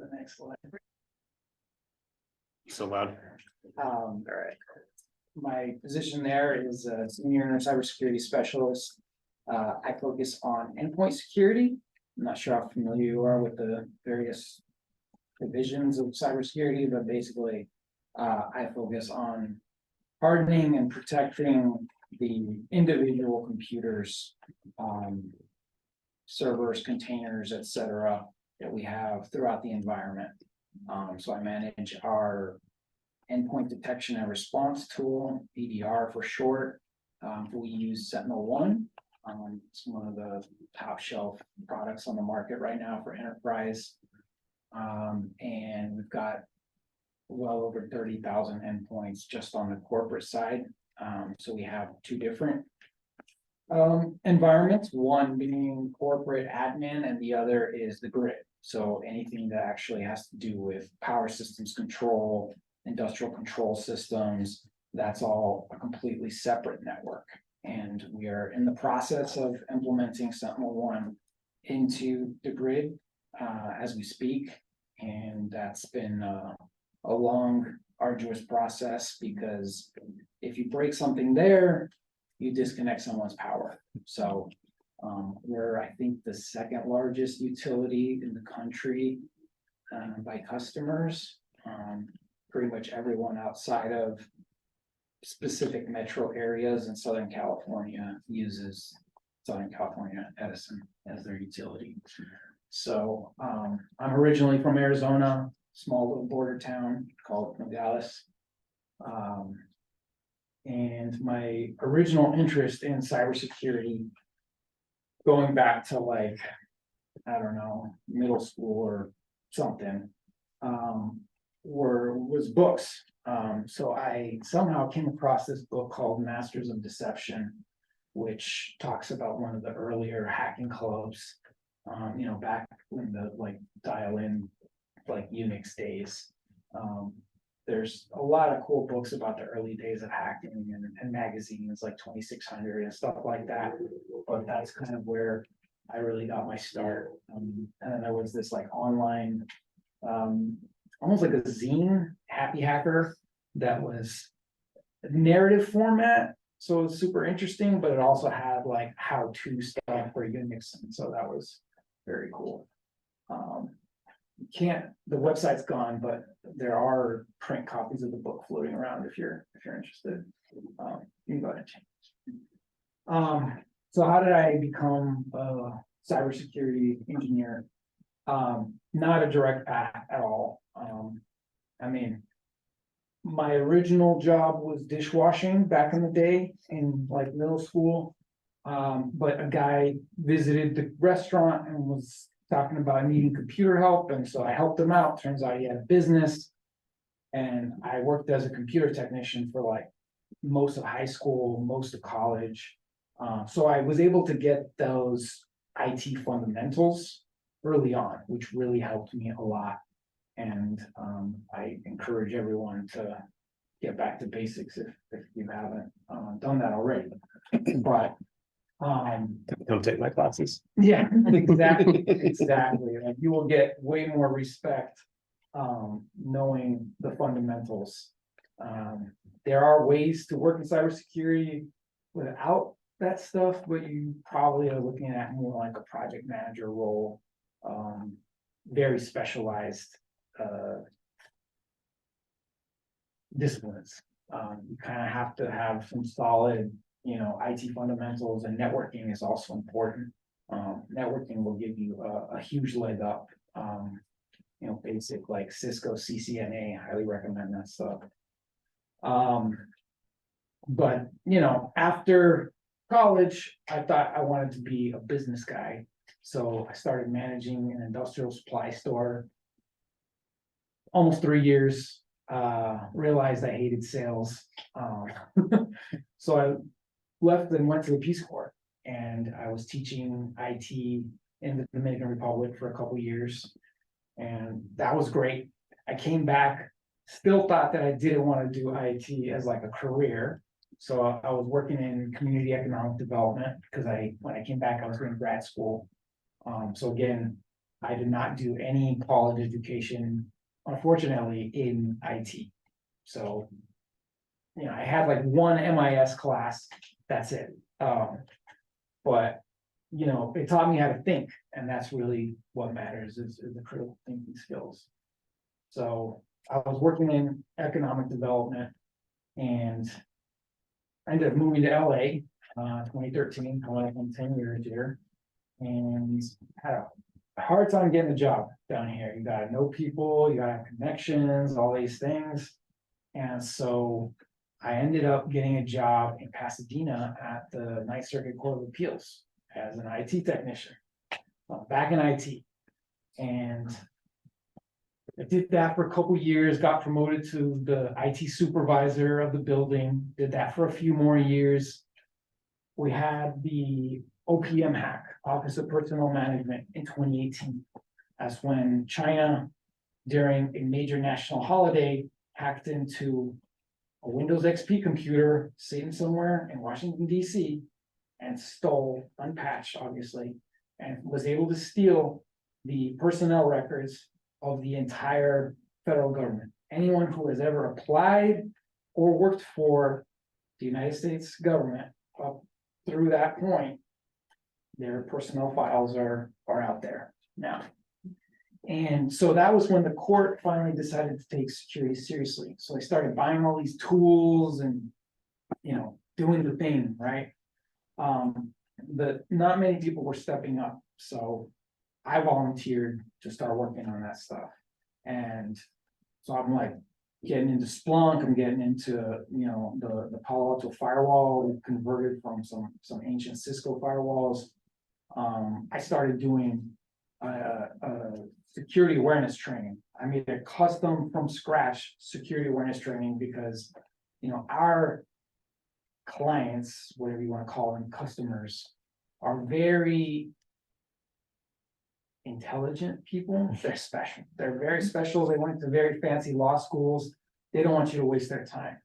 the next slide. So loud. All right. My position there is a senior cybersecurity specialist. I focus on endpoint security. I'm not sure how familiar you are with the various divisions of cybersecurity, but basically, I focus on hardening and protecting the individual computers, servers, containers, etc., that we have throughout the environment. So I manage our endpoint detection and response tool, EDR for short. We use SentinelOne. It's one of the top shelf products on the market right now for enterprise. And we've got well over 30,000 endpoints just on the corporate side. So we have two different environments, one being corporate admin and the other is the grid. So anything that actually has to do with power systems control, industrial control systems, that's all a completely separate network. And we are in the process of implementing SentinelOne into the grid as we speak. And that's been a long, arduous process because if you break something there, you disconnect someone's power. So we're, I think, the second largest utility in the country by customers. Pretty much everyone outside of specific metro areas in Southern California uses Southern California Edison as their utility. So I'm originally from Arizona, small little border town called Miguel. And my original interest in cybersecurity, going back to like, I don't know, middle school or something, was books. So I somehow came across this book called Masters of Deception, which talks about one of the earlier hacking clubs, back when the like dial-in like Unix days. There's a lot of cool books about the early days of hacking and magazines like 2600 and stuff like that. But that's kind of where I really got my start. And then there was this like online, almost like a zine, Happy Hacker, that was narrative format. So it was super interesting, but it also had like how-to stuff for Unix. And so that was very cool. The website's gone, but there are print copies of the book floating around if you're interested. You can go ahead and change. So how did I become a cybersecurity engineer? Not a direct path at all. I mean, my original job was dishwashing back in the day in like middle school. But a guy visited the restaurant and was talking about needing computer help. And so I helped him out. Turns out he had a business. And I worked as a computer technician for like most of high school, most of college. So I was able to get those IT fundamentals early on, which really helped me a lot. And I encourage everyone to get back to basics if you haven't done that already. But Come take my classes. yeah, exactly. Like you will get way more respect knowing the fundamentals. There are ways to work in cybersecurity without that stuff, but you probably are looking at more like a project manager role, very specialized disciplines. You kind of have to have some solid, IT fundamentals, and networking is also important. Networking will give you a huge leg up. Basic like Cisco CCNA, highly recommend that stuff. But after college, I thought I wanted to be a business guy. So I started managing an industrial supply store. Almost 3 years, realized I hated sales. So I left and went to the Peace Corps, and I was teaching IT in the Dominican Republic for a couple of years. And that was great. I came back, still thought that I didn't want to do IT as like a career. So I was working in community economic development because when I came back, I was going to grad school. So again, I did not do any college education, unfortunately, in IT. So, I had like one MIS class, that's it. But, it taught me how to think, and that's really what matters is the critical thinking skills. So I was working in economic development, and I ended up moving to LA, 2013, coming up on 10 years here, and had a hard time getting a job down here. You gotta know people, you gotta have connections, all these things. And so I ended up getting a job in Pasadena at the Ninth Circuit Court of Appeals as an IT technician, back in IT. And I did that for a couple years, got promoted to the IT supervisor of the building, did that for a few more years. We had the OPM hack, Office of Personnel Management, in 2018. That's when China, during a major national holiday, hacked into a Windows XP computer sitting somewhere in Washington, D.C., and stole, unpatched, obviously, and was able to steal the personnel records of the entire federal government. Anyone who has ever applied or worked for the United States government up through that point, their personnel files are out there now. And so that was when the court finally decided to take security seriously. So they started buying all these tools and, doing the thing, right? But not many people were stepping up. So I volunteered to start working on that stuff. And so I'm like getting into Splunk, I'm getting into, the Palo Alto firewall. We converted from some ancient Cisco firewalls. I started doing security awareness training. I made a custom from scratch security awareness training because, our clients, whatever you want to call them, customers, are very intelligent people. They're special. They're very special. They went to very fancy law schools. They don't want you to waste their time.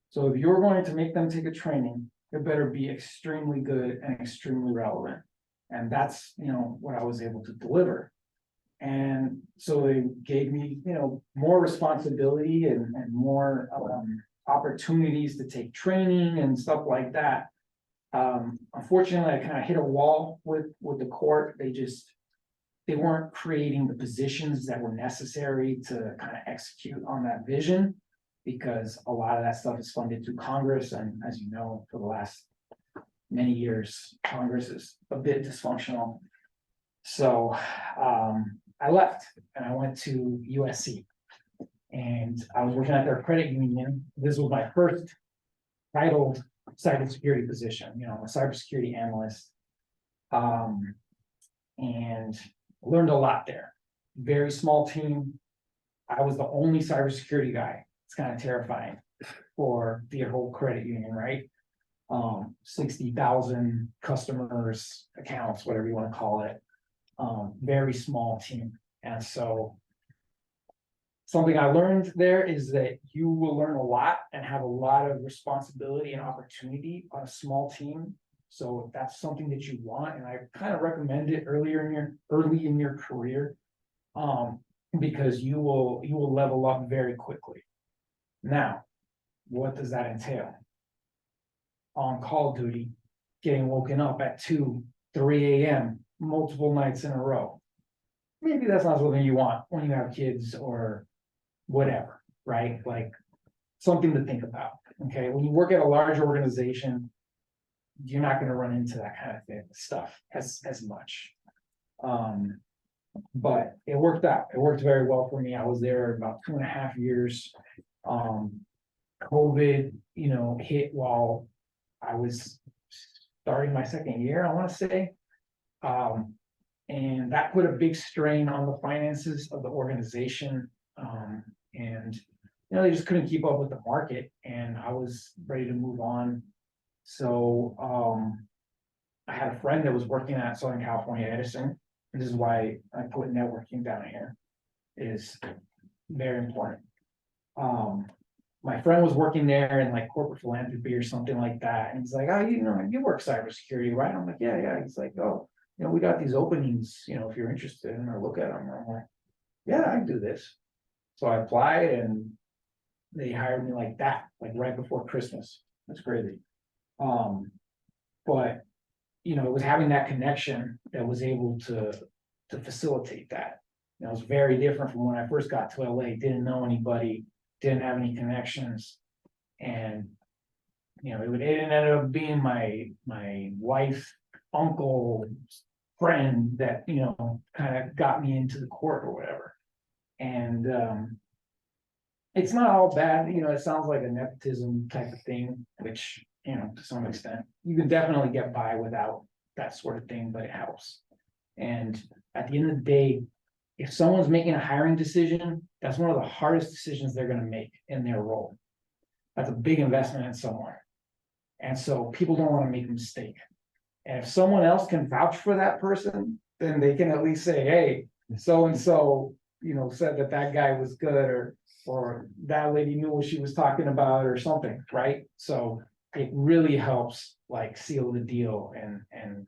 So if you're going to make them take a training, it better be extremely good and extremely relevant. And that's, what I was able to deliver. And so they gave me, more responsibility and more opportunities to take training and stuff like that. Unfortunately, I kind of hit a wall with the court. They weren't creating the positions that were necessary to kind of execute on that vision, because a lot of that stuff is funded through Congress. And as you know, for the last many years, Congress is a bit dysfunctional. So I left and I went to USC, and I was working at their credit union. This was my first titled cybersecurity position, a cybersecurity analyst. And learned a lot there. Very small team. I was the only cybersecurity guy. It's kind of terrifying for the whole credit union, right? 60,000 customers, accounts, whatever you want to call it. Very small team. And so something I learned there is that you will learn a lot and have a lot of responsibility and opportunity on a small team. So if that's something that you want, and I kind of recommend it early in your career, because you will level up very quickly. Now, what does that entail? On call duty, getting woken up at 2, 3 a.m. multiple nights in a row. Maybe that's not something you want when you have kids or whatever, right? Like something to think about. Okay, when you work at a large organization, you're not going to run into that kind of stuff as much. But it worked out. It worked very well for me. I was there about 2.5 years. COVID, hit while I was starting my second year, I want to say. And that put a big strain on the finances of the organization. And they just couldn't keep up with the market, and I was ready to move on. So I had a friend that was working at Southern California Edison. And this is why I put networking down here. It is very important. My friend was working there in like corporate philanthropy or something like that. And he's like, oh, you work cybersecurity, right? I'm like, yeah. He's like, oh, we got these openings, if you're interested, and I look at them, and I'm like, yeah, I can do this. So I applied and they hired me like that, like right before Christmas. That's crazy. But it was having that connection that was able to facilitate that. It was very different from when I first got to LA, didn't know anybody, didn't have any connections. And it ended up being my wife's uncle friend that, kind of got me into the court or whatever. And it's not all bad, it sounds like a nepotism type of thing, which, to some extent, you can definitely get by without that sort of thing, but it helps. And at the end of the day, if someone's making a hiring decision, that's one of the hardest decisions they're going to make in their role. That's a big investment in someone. And so people don't want to make a mistake. And if someone else can vouch for that person, then they can at least say, hey, so-and-so, said that guy was good, or that lady knew what she was talking about or something, right? So it really helps like seal the deal and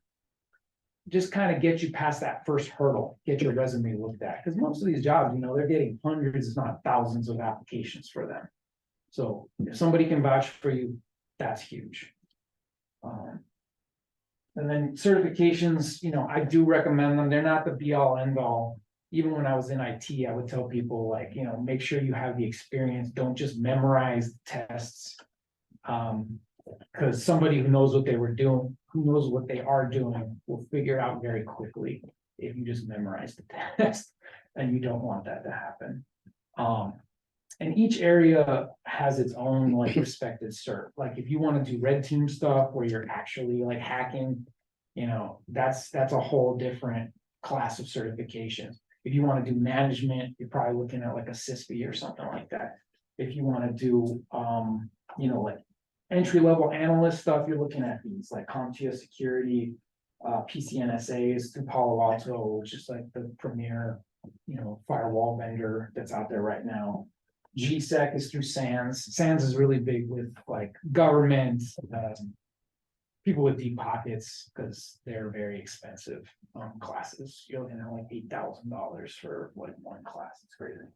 just kind of get you past that first hurdle, get your resume looked at. Because most of these jobs, they're getting hundreds, if not thousands of applications for them. So if somebody can vouch for you, that's huge. And then certifications, I do recommend them. They're not the be all end all. Even when I was in IT, I would tell people like, make sure you have the experience. Don't just memorize tests. Because somebody who knows what they were doing, who knows what they are doing, will figure it out very quickly if you just memorize the test. And you don't want that to happen. And each area has its own like respected cert. Like if you want to do red team stuff where you're actually like hacking, that's a whole different class of certifications. If you want to do management, you're probably looking at like a CISP or something like that. If you want to do like entry-level analyst stuff, you're looking at these like CompTIA security, PCNSA is through Palo Alto, which is like the premier firewall vendor that's out there right now. GSEC is through SANS. SANS is really big with like government, people with deep pockets, because they're very expensive classes. You're looking at like $8,000 for like one class. It's crazy.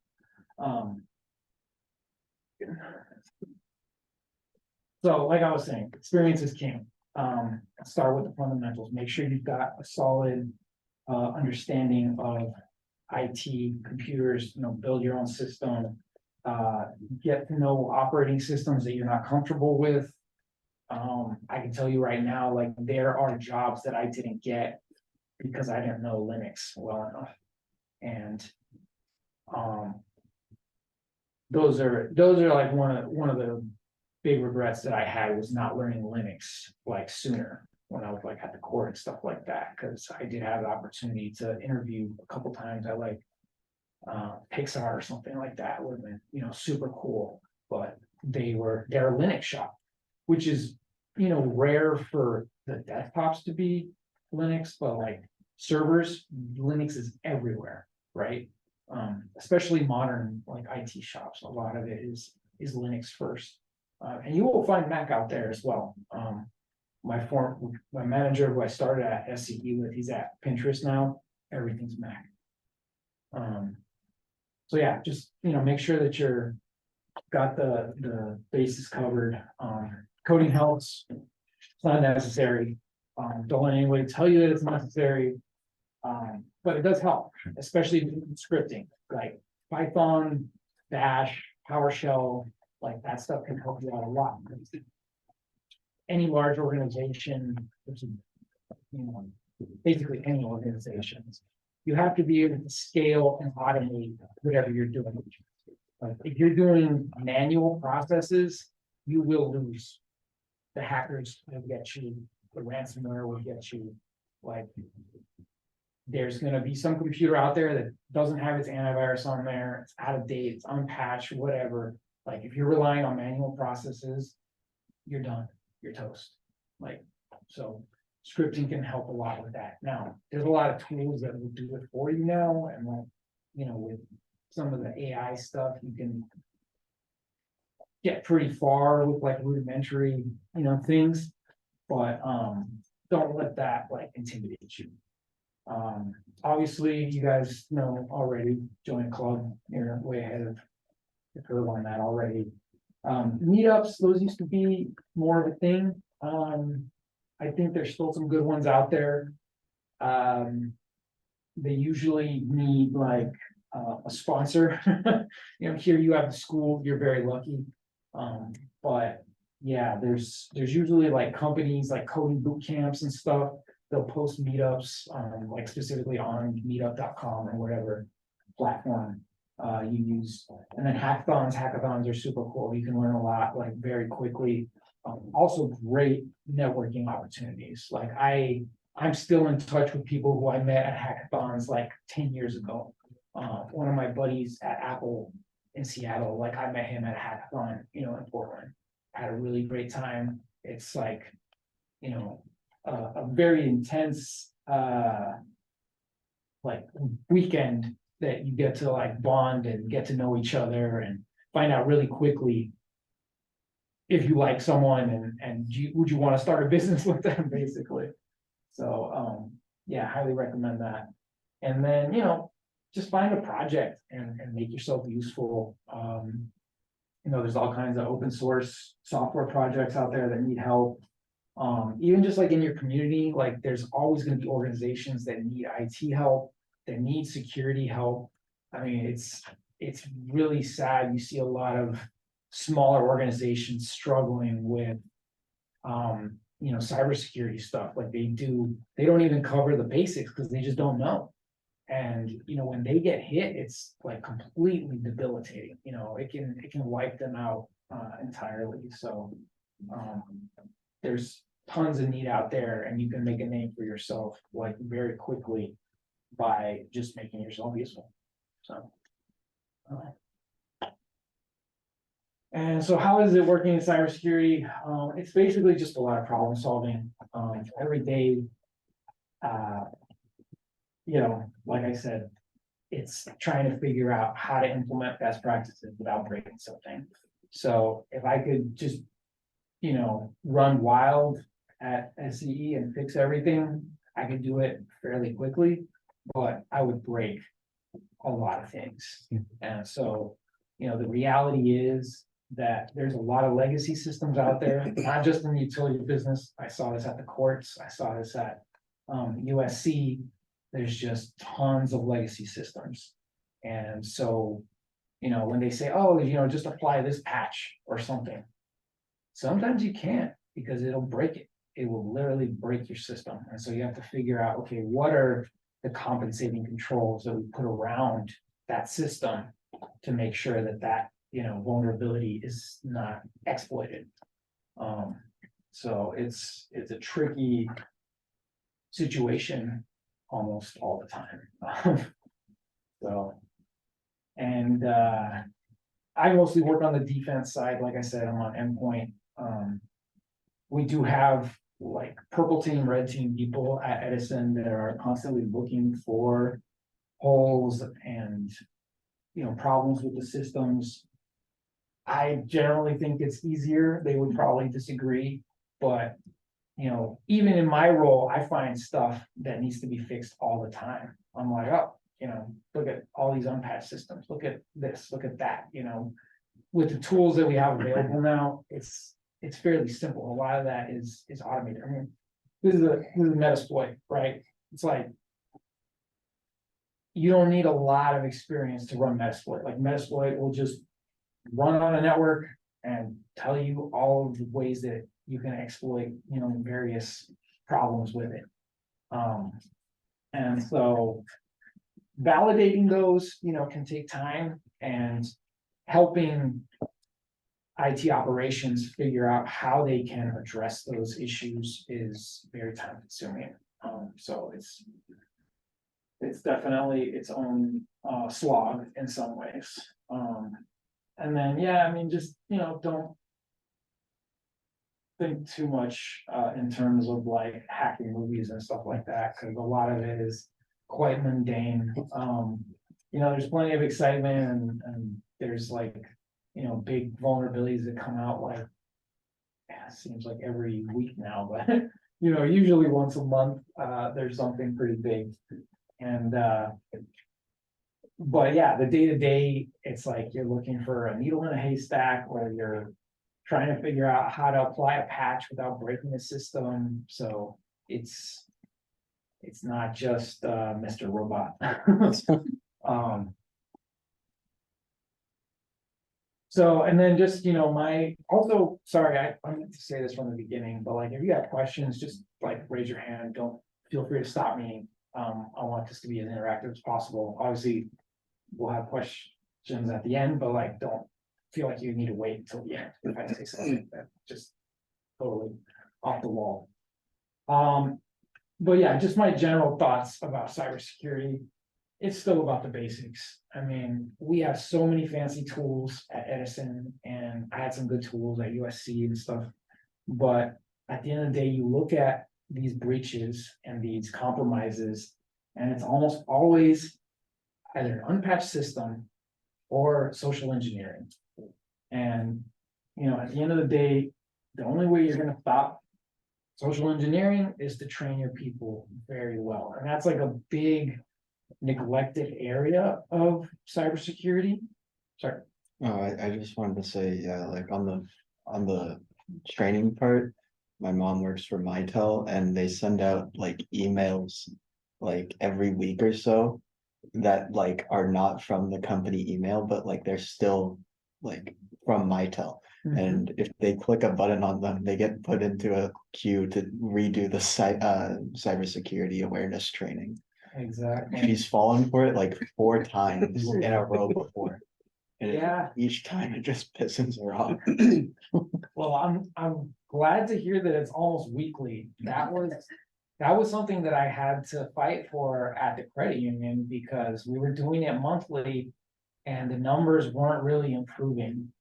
So like I was saying, experience is king. Start with the fundamentals. Make sure you've got a solid understanding of IT, computers, build your own system. Get to know operating systems that you're not comfortable with. I can tell you right now, like there are jobs that I didn't get because I didn't know Linux well enough. And those are like one of the big regrets that I had was not learning Linux like sooner when I was like at the court and stuff like that, because I did have the opportunity to interview a couple times at like Pixar or something like that. Would have been super cool, but they're a Linux shop, which is rare for the desktops to be Linux, but like servers, Linux is everywhere, right? Especially modern like IT shops, a lot of it is Linux first. And you will find Mac out there as well. My manager who I started at SCE with, he's at Pinterest now. Everything's Mac. So yeah, just make sure that you're got the bases covered. Coding helps. It's not necessary. Don't let anybody tell you that it's necessary. But it does help, especially in scripting, like Python, Bash, PowerShell. Like that stuff can help you out a lot. Any large organization, which is, basically any organizations, you have to be able to scale and automate whatever you're doing. Like if you're doing manual processes, you will lose. The hackers will get you, the ransomware will get you. Like there's going to be some computer out there that doesn't have its antivirus on there, it's out of date, it's unpatched, whatever. Like if you're relying on manual processes, you're done, you're toast. Like, so scripting can help a lot with that. Now, there's a lot of tools that will do it for you now. And like, with some of the AI stuff, you can get pretty far with like rudimentary, things, but don't let that like intimidate you. Obviously, you guys know already, join a club, you're way ahead of the curve on that already. Meetups, those used to be more of a thing. I think there's still some good ones out there. They usually need like a sponsor. Here you have the school, you're very lucky. But yeah, there's usually like companies like coding boot camps and stuff. They'll post meetups, like specifically on meetup.com or whatever platform you use. And then hackathons are super cool. You can learn a lot like very quickly. Also great networking opportunities. Like I'm still in touch with people who I met at hackathons like 10 years ago. One of my buddies at Apple in Seattle, like I met him at a hackathon, in Portland. Had a really great time. It's like, a very intense like weekend that you get to like bond and get to know each other and find out really quickly if you like someone and would you want to start a business with them, basically. So yeah, highly recommend that. And then just find a project and make yourself useful. There's all kinds of open source software projects out there that need help. Even just like in your community, like there's always going to be organizations that need IT help, that need security help. I mean, it's really sad. You see a lot of smaller organizations struggling with cybersecurity stuff. Like they don't even cover the basics because they just don't know. And when they get hit, it's like completely debilitating. It can wipe them out entirely. So there's tons of need out there, and you can make a name for yourself like very quickly by just making yourself useful. So and so how is it working in cybersecurity? It's basically just a lot of problem solving every day. Like I said, it's trying to figure out how to implement best practices without breaking something. So if I could just, run wild at SCE and fix everything, I could do it fairly quickly, but I would break a lot of things. And so, the reality is that there's a lot of legacy systems out there, not just in the utility business. I saw this at the courts. I saw this at USC. There's just tons of legacy systems. And so, when they say, oh, just apply this patch or something, sometimes you can't because it'll break it. It will literally break your system. And so you have to figure out, okay, what are the compensating controls that we put around that system to make sure that vulnerability is not exploited. So it's a tricky situation almost all the time. And I mostly work on the defense side. Like I said, I'm on endpoint. We do have like purple team, red team people at Edison that are constantly looking for holes and problems with the systems. I generally think it's easier. They would probably disagree, but even in my role, I find stuff that needs to be fixed all the time. I'm like, oh, look at all these unpatched systems. Look at this, look at that. With the tools that we have available now, it's fairly simple. A lot of that is automated. I mean, this is a Metasploit, right? It's like you don't need a lot of experience to run Metasploit. Like Metasploit will just run on a network and tell you all of the ways that you can exploit, various problems with it. And so validating those, can take time, and helping IT operations figure out how they can address those issues is very time consuming. So it's definitely its own slog in some ways. And then, yeah, I mean, just, don't think too much in terms of like hacking movies and stuff like that, because a lot of it is quite mundane. There's plenty of excitement and there's like, big vulnerabilities that come out like, it seems like every week now, but usually once a month, there's something pretty big. And, but yeah, the day to day, it's like you're looking for a needle in a haystack, or you're trying to figure out how to apply a patch without breaking the system. So it's not just Mr. Robot. So, and then just, sorry, I meant to say this from the beginning, but like, if you have questions, just like raise your hand. Don't feel free to stop me. I want this to be as interactive as possible. Obviously, we'll have questions at the end, but like, don't feel like you need to wait until the end if I say something that just totally off the wall. But yeah, just my general thoughts about cybersecurity. It's still about the basics. I mean, we have so many fancy tools at Edison, and I had some good tools at USC and stuff. But at the end of the day, you look at these breaches and these compromises, and it's almost always either an unpatched system or social engineering. And, at the end of the day, the only way you're going to stop social engineering is to train your people very well. And that's like a big neglected area of cybersecurity. Sorry. I just wanted to say, yeah, like on the training part, my mom works for Mitel, and they send out like emails like every week or so that like are not from the company email, but like they're still like from Mitel. And if they click a button on them, they get put into a queue to redo the cybersecurity awareness training. Exactly. She's fallen for it like 4 times in a row before. And Yeah. each time it just pisses her off. Well, I'm glad to hear that it's almost weekly. That was something that I had to fight for at the credit union, because we were doing it monthly and the numbers weren't really improving.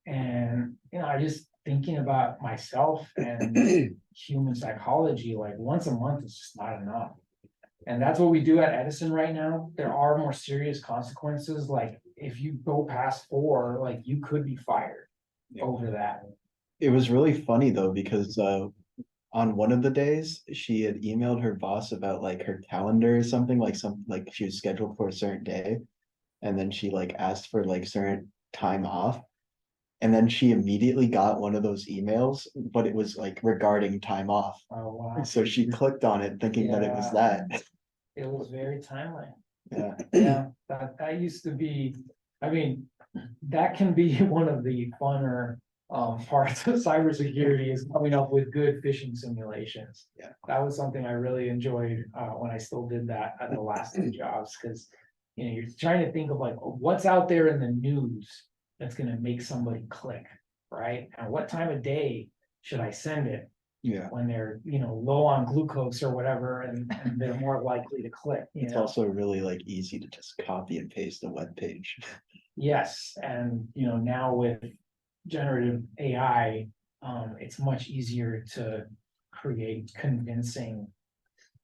And, I just thinking about myself and human psychology, like once a month is just not enough. And that's what we do at Edison right now. There are more serious consequences. Like if you go past 4, like you could be fired over that. It was really funny though, because on one of the days she had emailed her boss about like her calendar or something, like she was scheduled for a certain day, and then she like asked for like certain time off. And then she immediately got one of those emails, but it was like regarding time off. Oh, wow. So she clicked on it thinking that it was that. It was very timely. Yeah. Yeah, that used to be, I mean, that can be one of the funner parts of cybersecurity, is coming up with good phishing simulations. Yeah. That was something I really enjoyed when I still did that at the last 2 jobs, because you're trying to think of like what's out there in the news that's going to make somebody click, right? And what time of day should I send it? Yeah. When they're, low on glucose or whatever, and they're more likely to click. It's also really like easy to just copy and paste a web page. Yes, and now with generative AI, it's much easier to create convincing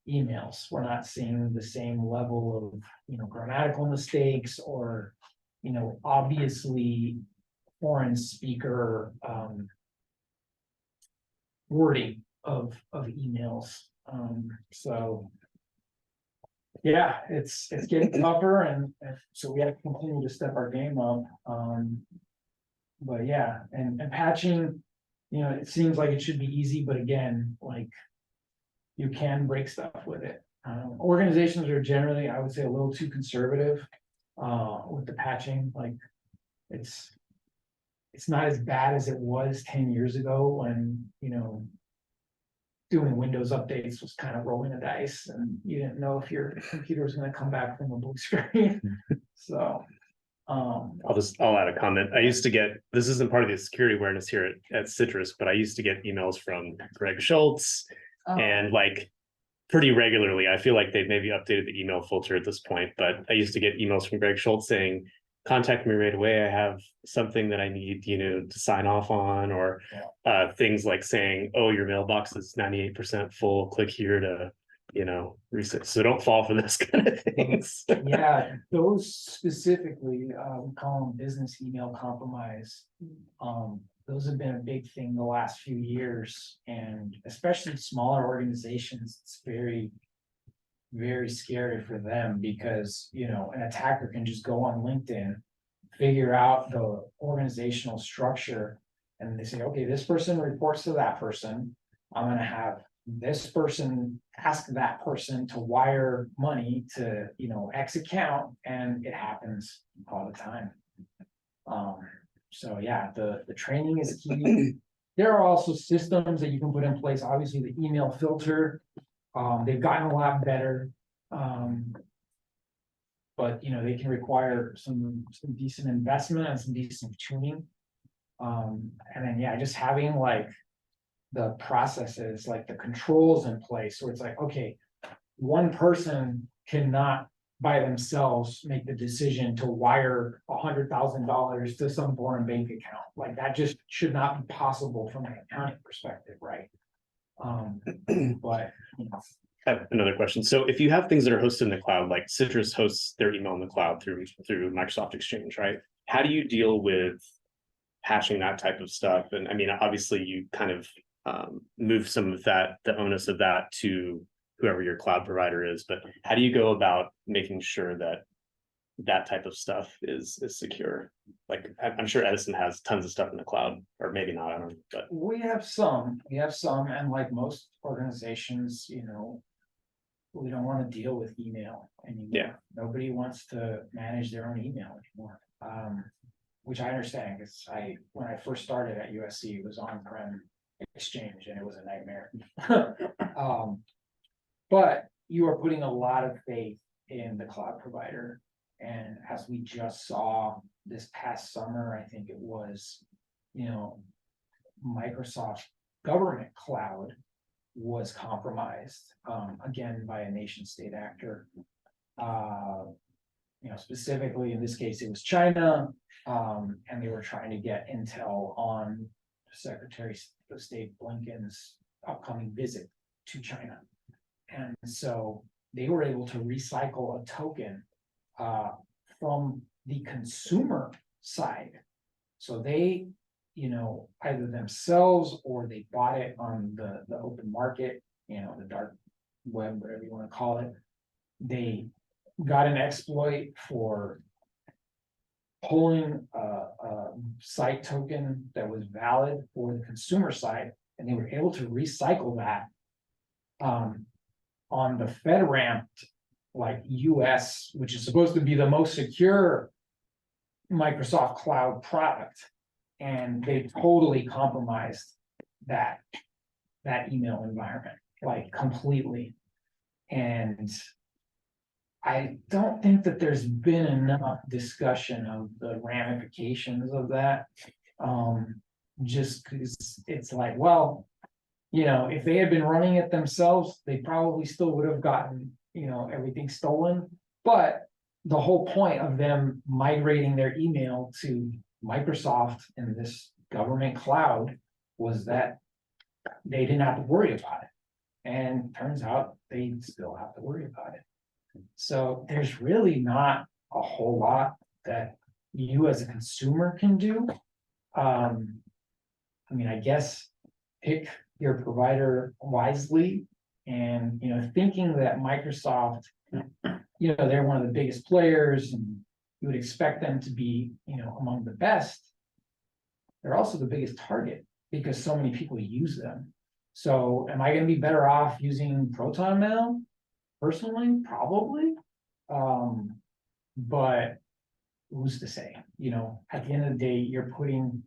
emails. We're not seeing the same level of grammatical mistakes, or obviously foreign speaker wording of emails. So yeah, it's getting tougher, and so we have to continue to step our game up. But yeah, and patching, it seems like it should be easy, but again, like you can break stuff with it. Organizations are generally, I would say, a little too conservative with the patching. Like it's not as bad as it was 10 years ago, when doing Windows updates was kind of rolling the dice, and you didn't know if your computer was going to come back from a blue screen. So I'll add a comment. I used to get, this isn't part of the security awareness here at Citrus, but I used to get emails from Greg Schultz and like pretty regularly. I feel like they've maybe updated the email filter at this point, but I used to get emails from Greg Schultz saying, contact me right away. I have something that I need, to sign off on, or things like saying, oh, your mailbox is 98% full. Click here to, reset. So don't fall for this kind of things. Yeah, those specifically, we call them business email compromise. those have been a big thing the last few years, and especially smaller organizations, it's very, very scary for them because, you know, an attacker can just go on LinkedIn, figure out the organizational structure, and they say, okay, this person reports to that person. I'm gonna have this person ask that person to wire money to, you know, X account, and it happens all the time. So yeah, the training is key. There are also systems that you can put in place, obviously the email filter, they've gotten a lot better. But you know, they can require some decent investment and some decent tuning. And then, yeah, just having like the processes, like the controls in place, where it's like, okay, one person cannot by themselves make the decision to wire $100,000 to some foreign bank account. Like that just should not be possible from an accounting perspective, right? But you know, I have another question. So if you have things that are hosted in the cloud, like Citrus hosts their email in the cloud through Microsoft Exchange, right? How do you deal with patching that type of stuff? And I mean, obviously you kind of move some of that, the onus of that to whoever your cloud provider is, but how do you go about making sure that that type of stuff is secure? Like I'm sure Edison has tons of stuff in the cloud, or maybe not, I don't know, but we have some, and like most organizations, you know, we don't want to deal with email anymore. Yeah. Nobody wants to manage their own email anymore. Which I understand, because when I first started at USC, it was on-prem Exchange and it was a nightmare. But you are putting a lot of faith in the cloud provider. And as we just saw this past summer, I think it was, you know, Microsoft government cloud was compromised, again, by a nation state actor. You know, specifically in this case, it was China, and they were trying to get intel on Secretary of State Blinken's upcoming visit to China. And so they were able to recycle a token from the consumer side. So they, you know, either themselves or they bought it on the open market, you know, the dark web, whatever you want to call it. They got an exploit for pulling a site token that was valid for the consumer side, and they were able to recycle that on the FedRAMP, like US, which is supposed to be the most secure Microsoft cloud product, and they totally compromised that email environment, like completely. And I don't think that there's been enough discussion of the ramifications of that. Just because it's like, well, you know, if they had been running it themselves, they probably still would have gotten, you know, everything stolen. But the whole point of them migrating their email to Microsoft in this government cloud was that they didn't have to worry about it. And turns out they still have to worry about it. So there's really not a whole lot that you as a consumer can do. I mean, I guess pick your provider wisely, and, you know, thinking that Microsoft, you know, they're one of the biggest players and you would expect them to be, you know, among the best. They're also the biggest target because so many people use them. So am I going to be better off using Proton Mail? Personally, probably. But who's to say? You know, at the end of the day, you're putting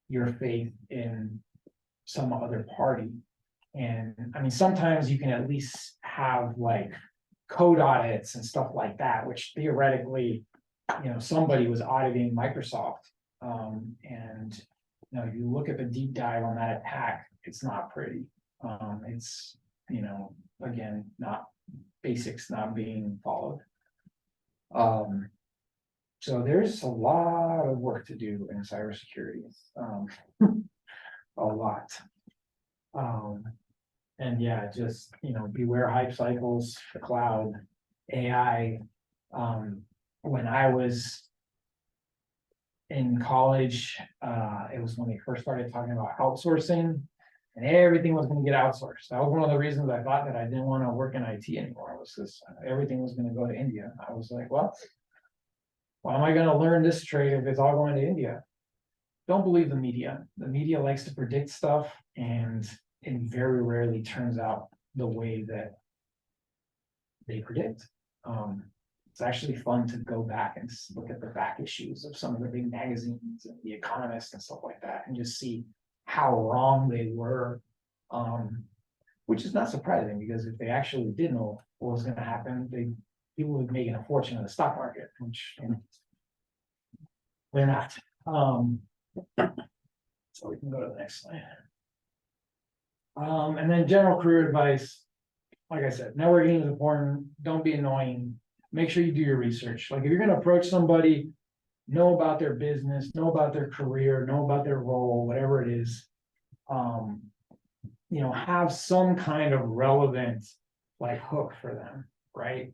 your faith in some other party. And I mean, sometimes you can at least have like code audits and stuff like that, which theoretically, you know, somebody was auditing Microsoft. And you know, if you look at the deep dive on that attack, it's not pretty. It's, you know, again, not basics not being followed. So there's a lot of work to do in cybersecurity. A lot. And yeah, just, you know, beware hype cycles, the cloud, AI. When I was in college, it was when they first started talking about outsourcing. And everything was gonna get outsourced. That was one of the reasons I thought that I didn't want to work in IT anymore, was because everything was gonna go to India. I was like, well, why am I gonna learn this trade if it's all going to India? Don't believe the media. The media likes to predict stuff, and it very rarely turns out the way that they predict. It's actually fun to go back and look at the back issues of some of the big magazines and The Economist and stuff like that, and just see how wrong they were. Which is not surprising, because if they actually did know what was gonna happen, people would be making a fortune in the stock market, which, you know, they're not. So we can go to the next slide. And then general career advice. Like I said, networking is important. Don't be annoying. Make sure you do your research. Like, if you're gonna approach somebody, know about their business, know about their career, know about their role, whatever it is. You know, have some kind of relevant, like, hook for them, right?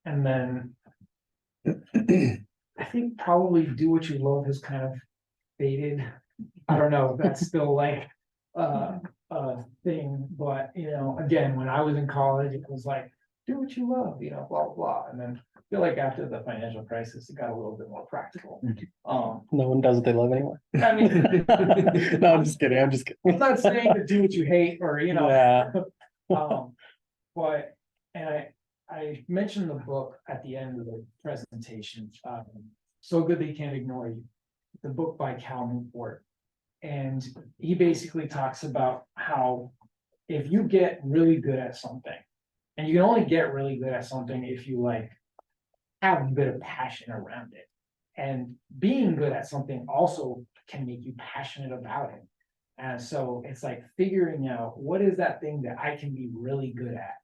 And then I think probably do what you love has kind of faded. I don't know if that's still like a thing, but, you know, again, when I was in college, it was like, do what you love, you know, blah, blah, blah. And then I feel like after the financial crisis, it got a little bit more practical. No one does what they love anymore. I mean, No, I'm just kidding. I'm just kidding. I'm not saying to do what you hate, or, you know. Yeah. But, and I mentioned the book at the end of the presentation, So Good They Can't Ignore You, the book by Cal Newport. And he basically talks about how if you get really good at something, and you can only get really good at something if you, like, have a bit of passion around it. And being good at something also can make you passionate about it. And so it's like figuring out, what is that thing that I can be really good at?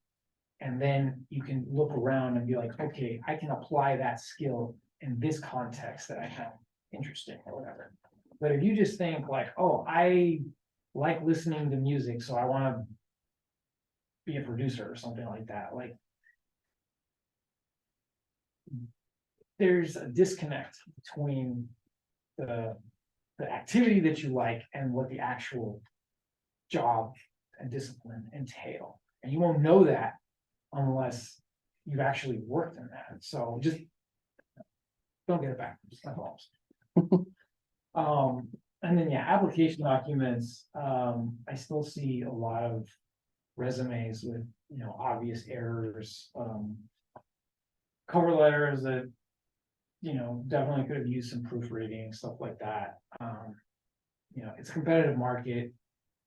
And then you can look around and be like, okay, I can apply that skill in this context that I have interesting or whatever. But if you just think like, oh, I like listening to music, so I want to be a producer or something like that, like, there's a disconnect between the activity that you like and what the actual job and discipline entail. And you won't know that unless you've actually worked in that. So just don't get it back. Just that helps. And then, yeah, application documents. I still see a lot of resumes with, you know, obvious errors, cover letters that, you know, definitely could have used some proofreading, stuff like that. You know, it's a competitive market.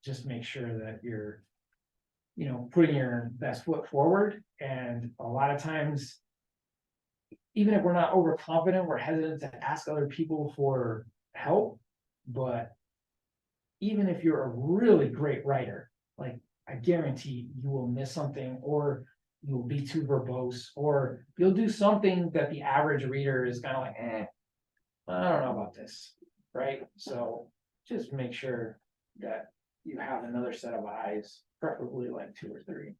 Just make sure that you're, you know, putting your best foot forward. And a lot of times, even if we're not overconfident, we're hesitant to ask other people for help. But even if you're a really great writer, like, I guarantee you will miss something, or you'll be too verbose, or you'll do something that the average reader is kind of like, I don't know about this, right? So just make sure that you have another set of eyes, preferably like 2 or 3,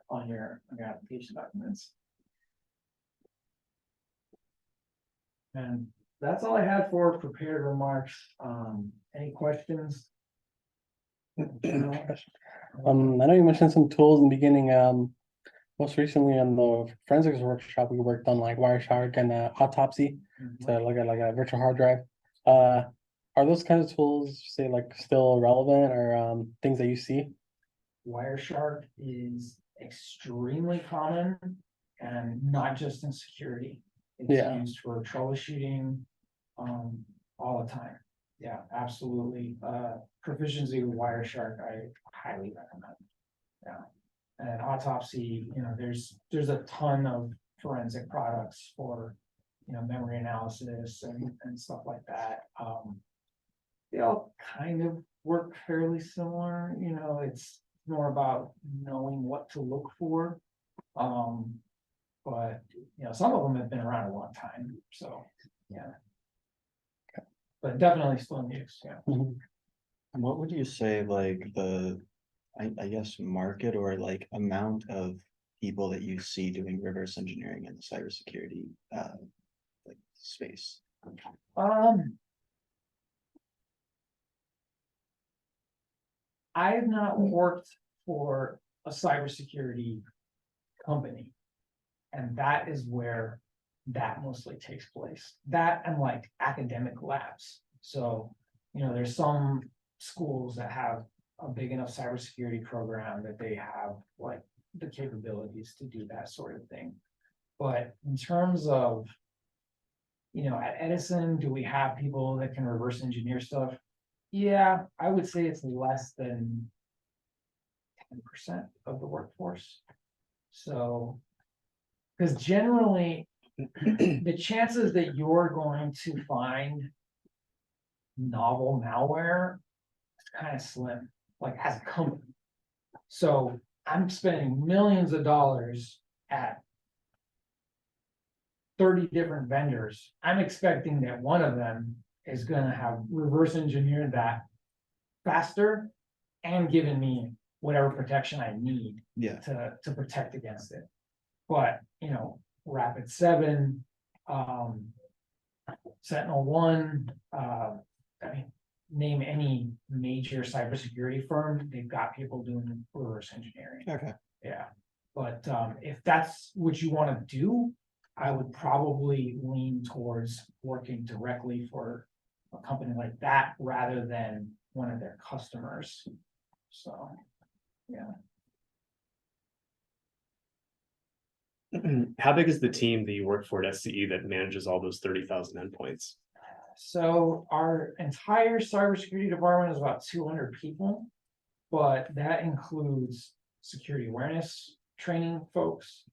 on your application documents. And that's all I had for prepared remarks. Any questions? I know you mentioned some tools in the beginning. Most recently on the forensics workshop, we worked on like Wireshark and Autopsy to look at like a virtual hard drive. Are those kinds of tools, say, like, still relevant, or things that you see? Wireshark is extremely common, and not just in security. It's used for troubleshooting all the time. Yeah, absolutely. Proficiency with Wireshark, I highly recommend. Yeah. And Autopsy, you know, there's a ton of forensic products for, you know, memory analysis and stuff like that. They all kind of work fairly similar, you know, it's more about knowing what to look for. But, you know, some of them have been around a long time, so, yeah. But definitely still in use, yeah. What would you say, like, the, I guess, market or like amount of people that you see doing reverse engineering in the cybersecurity like space? I have not worked for a cybersecurity company. And that is where that mostly takes place. That and like academic labs. So, there's some schools that have a big enough cybersecurity program that they have like the capabilities to do that sort of thing. But in terms of, at Edison, do we have people that can reverse engineer stuff? Yeah, I would say it's less than 10% of the workforce. So, because generally, the chances that you're going to find novel malware is kind of slim, like as a company. So I'm spending millions of dollars at 30 different vendors. I'm expecting that one of them is going to have reverse engineered that faster and given me whatever protection I need Yeah. to protect against it. But, Rapid7, Sentinel-1, name any major cybersecurity firm, they've got people doing reverse engineering. Okay. Yeah, but if that's what you want to do, I would probably lean towards working directly for a company like that rather than one of their customers. So, yeah. How big is the team that you work for at SCE that manages all those 30,000 endpoints? So our entire cybersecurity department is about 200 people, but that includes security awareness training folks.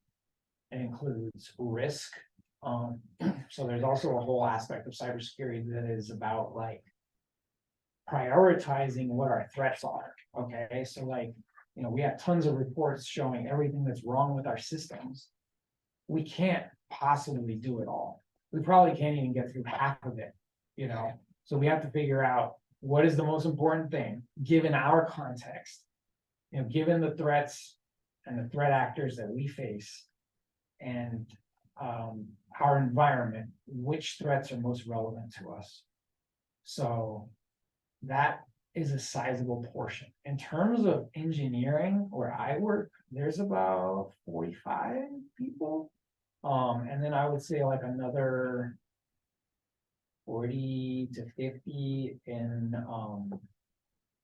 It includes risk. So there's also a whole aspect of cybersecurity that is about like prioritizing what our threats are. Okay, so like, we have tons of reports showing everything that's wrong with our systems. We can't possibly do it all. We probably can't even get through half of it, So we have to figure out what is the most important thing, given our context, given the threats and the threat actors that we face and our environment, which threats are most relevant to us. So that is a sizable portion. In terms of engineering, where I work, there's about 45 people. And then I would say like another 40 to 50 in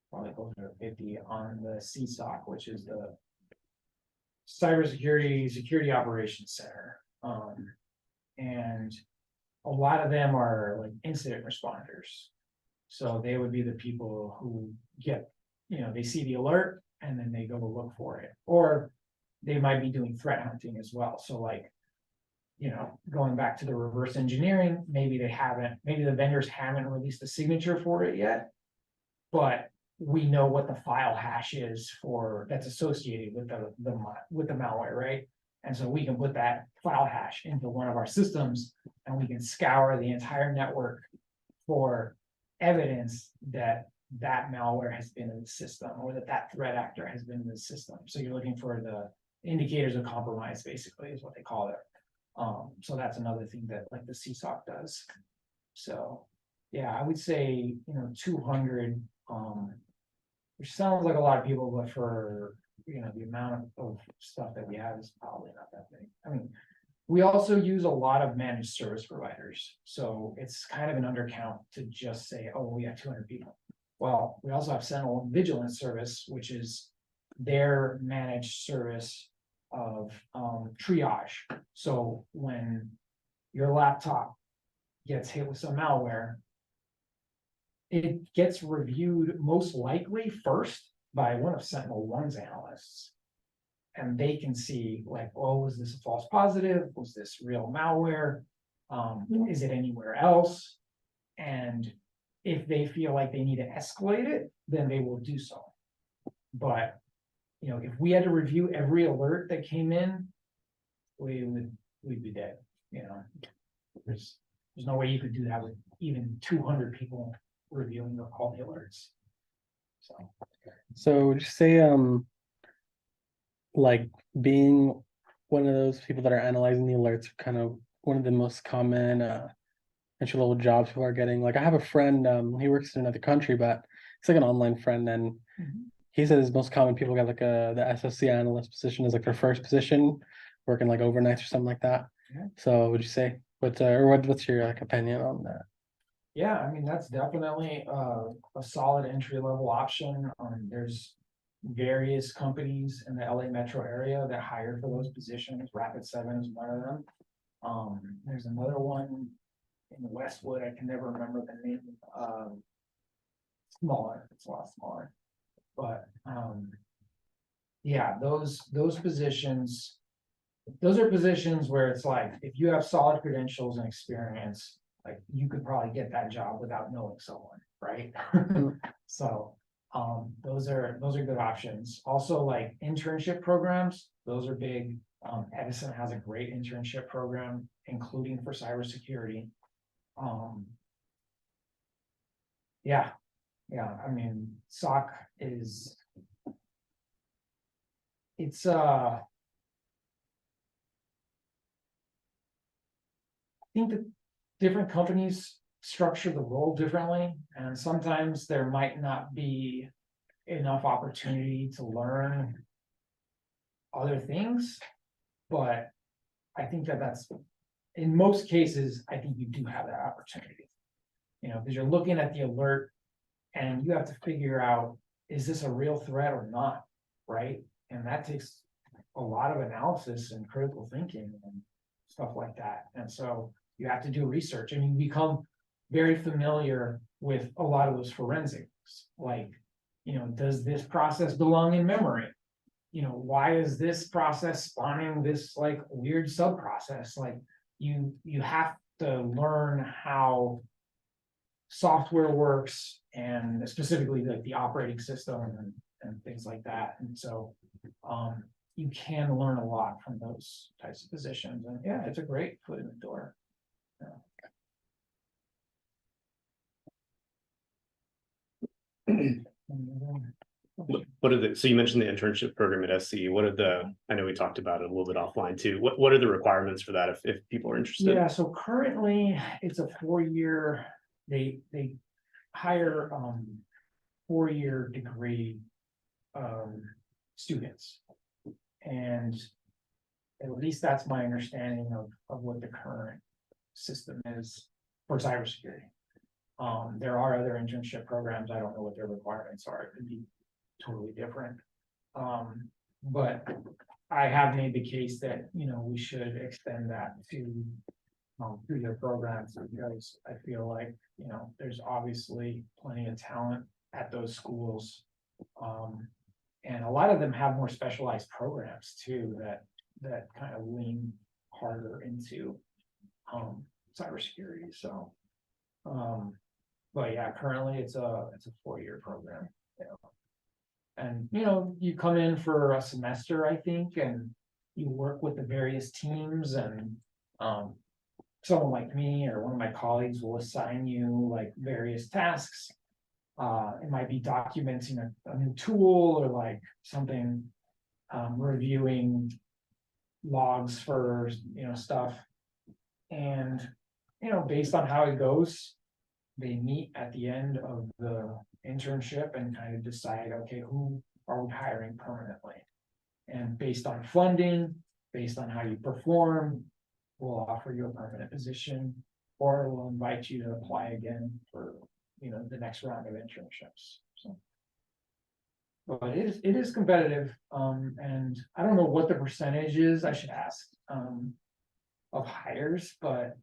probably closer to 50 on the CSOC, which is the Cybersecurity Security Operations Center. And a lot of them are like incident responders. So they would be the people who get, they see the alert and then they go look for it. Or they might be doing threat hunting as well. So like, going back to the reverse engineering, maybe the vendors haven't released a signature for it yet, but we know what the file hash is that's associated with the malware, right? And so we can put that file hash into one of our systems and we can scour the entire network for evidence that malware has been in the system or that threat actor has been in the system. So you're looking for the indicators of compromise, basically, is what they call it. So that's another thing that like the CSOC does. So yeah, I would say, 200, which sounds like a lot of people, but for, the amount of stuff that we have is probably not that big. I mean, we also use a lot of managed service providers. So it's kind of an undercount to just say, oh, we have 200 people. Well, we also have Sentinel Vigilance Service, which is their managed service of triage. So when your laptop gets hit with some malware, it gets reviewed most likely first by one of Sentinel-1's analysts. And they can see like, oh, was this a false positive? Was this real malware? Is it anywhere else? And if they feel like they need to escalate it, then they will do so. But if we had to review every alert that came in, we'd be dead. There's no way you could do that with even 200 people reviewing all the alerts. So would you say like being one of those people that are analyzing the alerts, kind of one of the most common entry level jobs people are getting. Like I have a friend, he works in another country, but it's like an online friend, and he says most common people get like the SSC analyst position is like their first position, working like overnights or something like that. Yeah. So would you say, what's your like opinion on that? Yeah, I mean, that's definitely a solid entry level option. There's various companies in the LA metro area that hire for those positions. Rapid7 is one of them. There's another one in Westwood. I can never remember the name. Smaller, it's a lot smaller. But yeah, those positions, those are positions where it's like, if you have solid credentials and experience, like you could probably get that job without knowing someone, right? So those are good options. Also, like internship programs, those are big. Edison has a great internship program, including for cybersecurity. Yeah, I mean, SOC is, it's I think that different companies structure the role differently, and sometimes there might not be enough opportunity to learn other things. But I think that that's, in most cases, I think you do have that opportunity. You know, because you're looking at the alert and you have to figure out, is this a real threat or not, right? And that takes a lot of analysis and critical thinking and stuff like that. And so you have to do research, and you become very familiar with a lot of those forensics. Like, you know, does this process belong in memory? You know, why is this process spawning this like weird sub process? Like you have to learn how software works, and specifically like the operating system and things like that. And so you can learn a lot from those types of positions. And yeah, it's a great foot in the door. What are the, so you mentioned the internship program at SC. What are the, I know we talked about it a little bit offline too. What are the requirements for that if people are interested? Yeah, so currently it's a 4-year, they hire 4-year degree students. And at least that's my understanding of what the current system is for cybersecurity. There are other internship programs. I don't know what their requirements are. It could be totally different. But I have made the case that, you know, we should extend that to through their programs, because I feel like, you know, there's obviously plenty of talent at those schools. And a lot of them have more specialized programs too, that kind of lean harder into cybersecurity. So but yeah, currently it's a 4-year program, you know. And you know, you come in for a semester, I think, and you work with the various teams, and someone like me or one of my colleagues will assign you like various tasks. It might be documenting a new tool, or like something, reviewing logs for, you know, stuff. And you know, based on how it goes, they meet at the end of the internship and kind of decide, okay, who are we hiring permanently? And based on funding, based on how you perform, we'll offer you a permanent position, or we'll invite you to apply again for, you know, the next round of internships. So, but it is competitive, and I don't know what the percentage is. I should ask of hires, but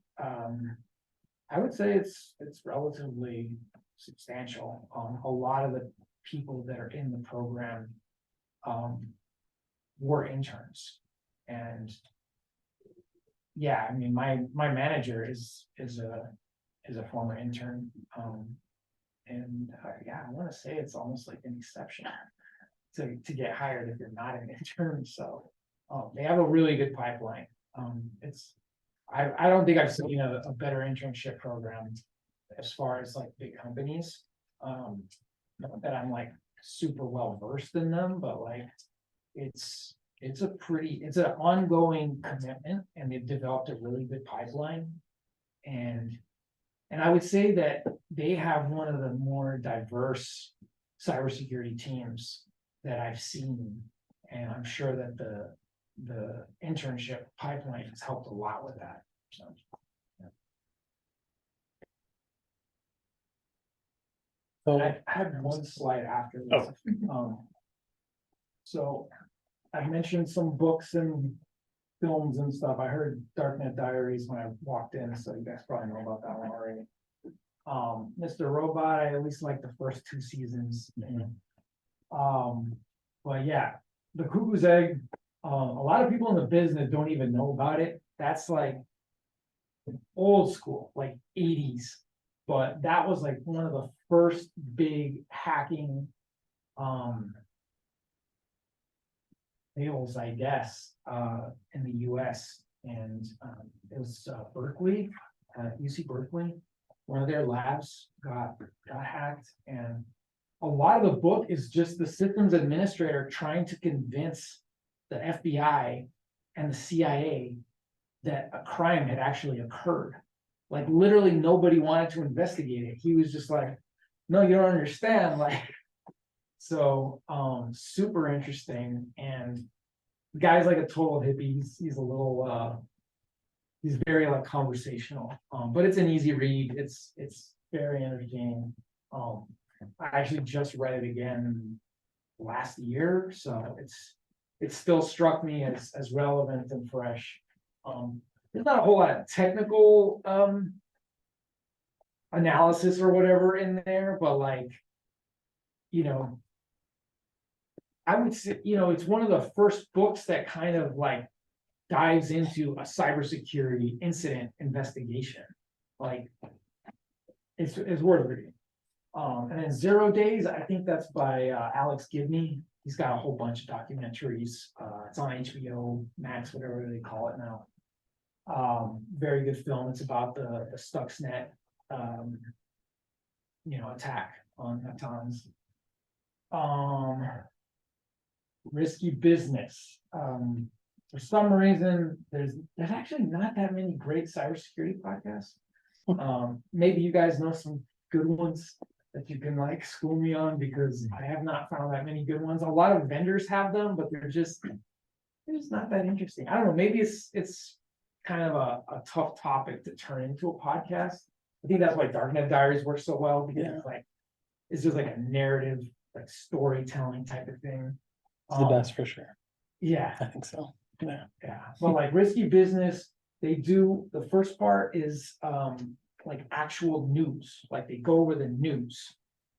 I would say it's relatively substantial. A lot of the people that are in the program were interns, and yeah, I mean, my manager is a former intern, and yeah, I want to say it's almost like an exception to get hired if you're not an intern. So they have a really good pipeline. I don't think I've seen a better internship program as far as like big companies. Not that I'm like super well versed in them, but like it's it's an ongoing commitment, and they've developed a really good pipeline. And I would say that they have one of the more diverse cybersecurity teams that I've seen. And I'm sure that the internship pipeline has helped a lot with that, so. So, I had one slide after this. So I mentioned some books and films and stuff. I heard Darknet Diaries when I walked in, so you guys probably know about that one already. Mr. Robot, I at least like the first 2 seasons. But yeah, the Cuckoo's Egg, a lot of people in the business don't even know about it. That's like old school, like 80s. But that was like one of the first big hacking tales, I guess, in the US. And it was Berkeley, UC Berkeley. One of their labs got hacked, and a lot of the book is just the systems administrator trying to convince the FBI and the CIA that a crime had actually occurred. Like literally nobody wanted to investigate it. He was just like, no, you don't understand. Like, so super interesting. And the guy's like a total hippie. He's a little he's very like conversational. But it's an easy read. It's very entertaining. I actually just read it again last year, so it still struck me as relevant and fresh. There's not a whole lot of technical analysis or whatever in there, but like, I would say, it's one of the first books that kind of like dives into a cybersecurity incident investigation. Like, it's worth reading. And then 0 Days, I think that's by Alex Gibney. He's got a whole bunch of documentaries. It's on HBO Max, whatever they call it now. Very good film. It's about the Stuxnet, attack on Natanz. Risky Business. For some reason, there's actually not that many great cybersecurity podcasts. Maybe you guys know some good ones that you can like school me on, because I have not found that many good ones. A lot of vendors have them, but they're just not that interesting. I don't know. Maybe it's kind of a tough topic to turn into a podcast. I think that's why Darknet Diaries works so well, because it's just like a narrative, like storytelling type of thing. it's the best for sure. Yeah, I think so. Yeah. But like Risky Business, they do, the first part is like actual news, like they go over the news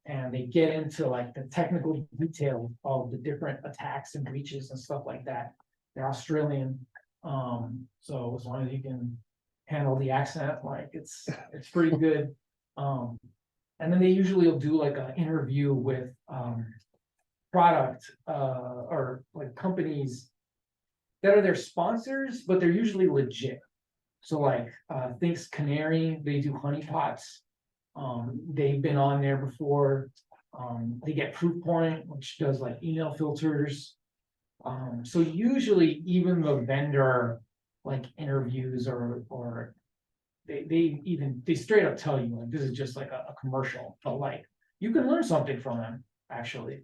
and they get into like the technical detail of the different attacks and breaches and stuff like that. They're Australian, so as long as you can handle the accent, like it's pretty good. And then they usually will do like an interview with product or like companies that are their sponsors, but they're usually legit. So like Thinks Canary, they do honeypots. They've been on there before. They get Proofpoint, which does like email filters. So usually even the vendor like interviews or they straight up tell you like this is just like a commercial, but like you can learn something from them actually.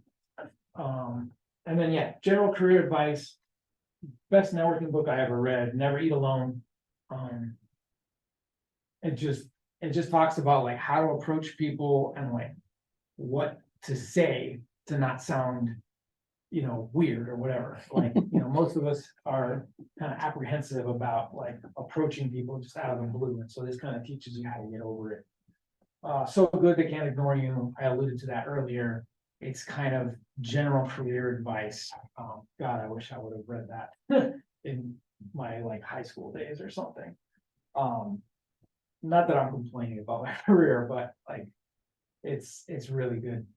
And then general career advice. Best networking book I ever read, Never Eat Alone. It just talks about like how to approach people and like what to say to not sound, weird or whatever. Like, most of us are kind of apprehensive about like approaching people just out of the blue. And so this kind of teaches you how to get over it. So Good They Can't Ignore You. I alluded to that earlier. It's kind of general career advice. God, I wish I would have read that in my like high school days or something. Not that I'm complaining about my career, but like it's really good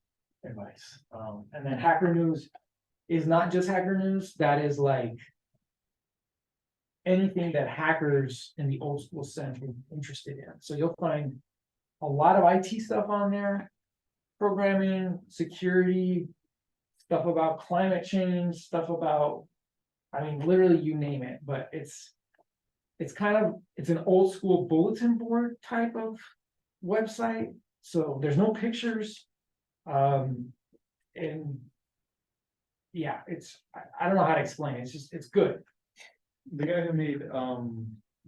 advice. And then Hacker News is not just Hacker News. That is like anything that hackers in the old school sense are interested in. So you'll find a lot of IT stuff on there. Programming, security, stuff about climate change, stuff about I mean, literally you name it, but it's an old school bulletin board type of website, so there's no pictures. And yeah, I don't know how to explain it. It's just, it's good. The guy who made,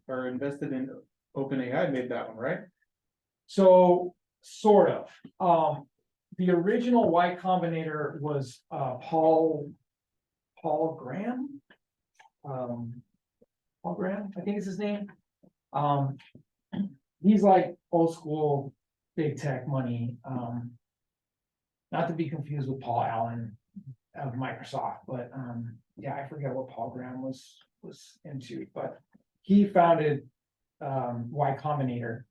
or invested in OpenAI made that one, right? So sort of, the original Y Combinator was, Paul Graham. Paul Graham, I think is his name. He's like old school, big tech money, not to be confused with Paul Allen of Microsoft, but, yeah, I forget what Paul Graham was into, but he founded, Y Combinator.